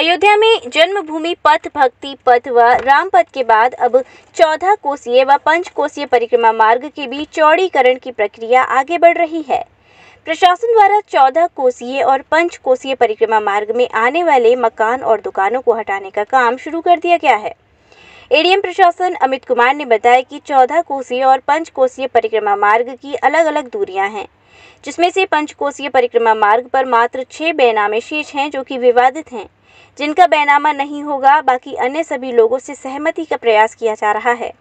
अयोध्या में जन्मभूमि पथ, भक्ति पथ व राम पथ के बाद अब 14 कोसीय व 5 कोसीय परिक्रमा मार्ग के बीच चौड़ीकरण की प्रक्रिया आगे बढ़ रही है। प्रशासन द्वारा 14 कोसीय और 5 कोसीय परिक्रमा मार्ग में आने वाले मकान और दुकानों को हटाने का काम शुरू कर दिया गया है। एडीएम प्रशासन अमित कुमार ने बताया कि 14 कोसीय और 5 कोसीय परिक्रमा मार्ग की अलग अलग दूरियां हैं, जिसमें से 5 कोसीय परिक्रमा मार्ग पर मात्र 6 बैनामे शेष हैं जो कि विवादित हैं, जिनका बैनामा नहीं होगा। बाकी अन्य सभी लोगों से सहमति का प्रयास किया जा रहा है।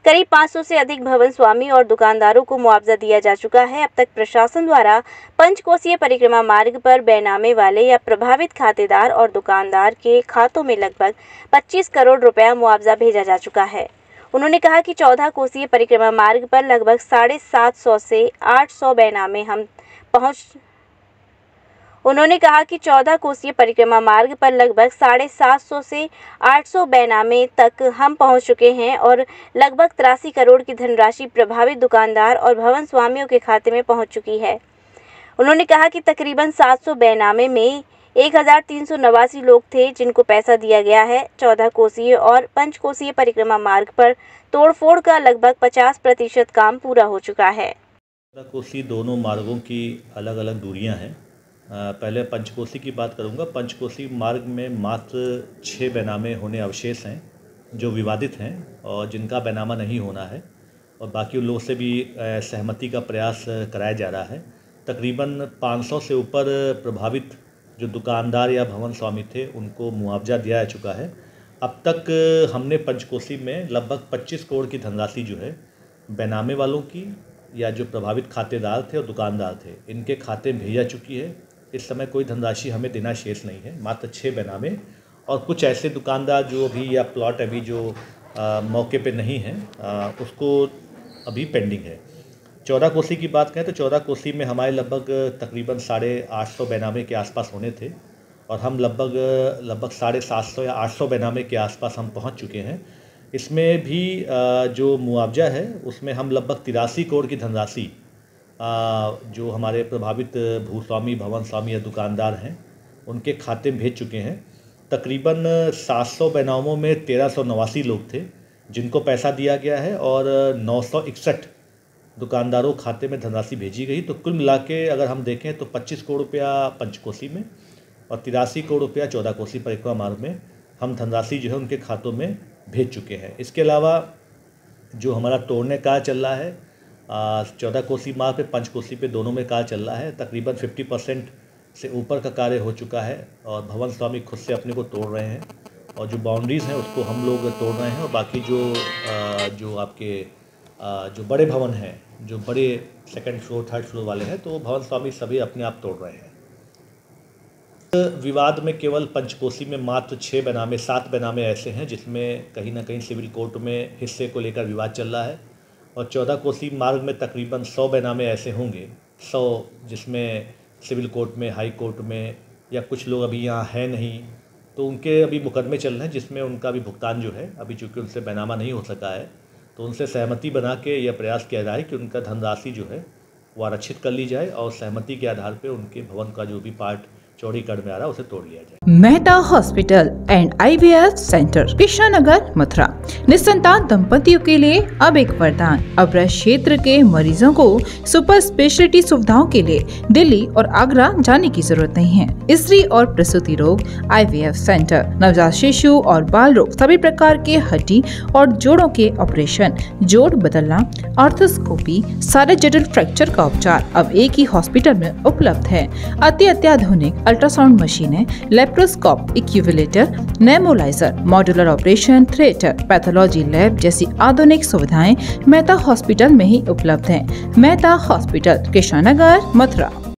करीब 500 से अधिक भवन स्वामी और दुकानदारों को मुआवजा दिया जा चुका है। अब तक प्रशासन द्वारा 5 कोसीय परिक्रमा मार्ग पर बैनामे वाले या प्रभावित खातेदार और दुकानदार के खातों में लगभग 25 करोड़ रुपया मुआवजा भेजा जा चुका है। उन्होंने कहा कि 14 कोसीय परिक्रमा मार्ग पर लगभग 750 से 800 बैनामे उन्होंने कहा कि 14 कोसीय परिक्रमा मार्ग पर लगभग 750 से 800 बैनामे तक हम पहुंच चुके हैं और लगभग 83 करोड़ की धनराशि प्रभावित दुकानदार और भवन स्वामियों के खाते में पहुंच चुकी है। उन्होंने कहा कि तकरीबन 700 बैनामे में 1389 लोग थे जिनको पैसा दिया गया है। 14 कोसीय और 5 कोसीय परिक्रमा मार्ग पर तोड़फोड़ का लगभग 50% काम पूरा हो चुका है। 14 कोसी दोनों मार्गों की अलग अलग दूरियां हैं। पहले पंचकोसी की बात करूंगा। पंचकोसी मार्ग में मात्र 6 बैनामे होने अवशेष हैं जो विवादित हैं और जिनका बैनामा नहीं होना है, और बाकी उन लोगों से भी सहमति का प्रयास कराया जा रहा है। तकरीबन 500 से ऊपर प्रभावित जो दुकानदार या भवन स्वामी थे उनको मुआवजा दिया जा चुका है। अब तक हमने पंचकोसी में लगभग 25 करोड़ की धनराशि जो है बैनामे वालों की या जो प्रभावित खातेदार थे और दुकानदार थे इनके खाते में भेजा चुकी है। इस समय कोई धनराशि हमें देना शेष नहीं है, मात्र 6 बैनामे और कुछ ऐसे दुकानदार जो अभी या प्लॉट अभी जो मौके पे नहीं है उसको अभी पेंडिंग है। 14 कोसी की बात करें तो 14 कोसी में हमारे लगभग तकरीबन 850 बैनामे के आसपास होने थे और हम लगभग 750 या 800 बैनामे के आसपास हम पहुंच चुके हैं। इसमें भी जो मुआवजा है उसमें हम लगभग 83 करोड़ की धनराशि जो हमारे प्रभावित भूस्वामी, भवन स्वामी या दुकानदार हैं उनके खाते में भेज चुके हैं। तकरीबन 700 बैनामों में 1389 लोग थे जिनको पैसा दिया गया है और 961 दुकानदारों खाते में धनराशि भेजी गई। तो कुल मिला के अगर हम देखें तो 25 करोड़ रुपया पंचकोसी में और 83 करोड़ रुपया 14 कोसी परिक्रमा मार्ग में हम धनराशि जो है उनके खातों में भेज चुके हैं। इसके अलावा जो हमारा तोड़ने का चल रहा है 14 कोसी मार्ग पे 5 कोसी पे दोनों में कार्य चल रहा है। तकरीबन 50% से ऊपर का कार्य हो चुका है और भवन स्वामी खुद से अपने को तोड़ रहे हैं और जो बाउंड्रीज़ हैं उसको हम लोग तोड़ रहे हैं और बाकी जो आपके जो बड़े भवन हैं, जो बड़े 2nd फ्लोर 3rd फ्लोर वाले हैं, तो वो भवन स्वामी सभी अपने आप तोड़ रहे हैं। विवाद में केवल पंचकोसी में मात्र 6 बैनामे 7 बैनामे ऐसे हैं जिसमें कहीं ना कहीं सिविल कोर्ट में हिस्से को लेकर विवाद चल रहा है और 14 कोसी मार्ग में तकरीबन 100 बैनामे ऐसे होंगे, 100 जिसमें सिविल कोर्ट में, हाई कोर्ट में या कुछ लोग अभी यहाँ है नहीं तो उनके अभी मुकदमे चल रहे हैं जिसमें उनका भी भुगतान जो है अभी चूँकि उनसे बैनामा नहीं हो सका है तो उनसे सहमति बना के यह प्रयास किया जाए कि उनका धनराशि जो है वो आरक्षित कर ली जाए और सहमति के आधार पर उनके भवन का जो भी पार्ट चौड़ीकरण में आ रहा है उसे तोड़ लिया जाए। Mehta hospital and IVF centre, Krishnanagar, Mathura. निसंतान दंपतियों के लिए अब एक वरदान। अब क्षेत्र के मरीजों को सुपर स्पेशलिटी सुविधाओं के लिए दिल्ली और आगरा जाने की जरूरत नहीं है। स्त्री और प्रसूति रोग IVF सेंटर, नवजात शिशु और बाल रोग, सभी प्रकार के हड्डी और जोड़ों के ऑपरेशन, जोड़ बदलना, आर्थोस्कोपी, सारे जटिल फ्रैक्चर का उपचार अब एक ही हॉस्पिटल में उपलब्ध है। अत्याधुनिक अल्ट्रासाउंड मशीनें, laparoscope, incubator, nebuliser, modular operation theatre, pathology lab जैसी आधुनिक सुविधाएं मेहता हॉस्पिटल में ही उपलब्ध हैं। मेहता हॉस्पिटल, कृष्णनगर, मथुरा।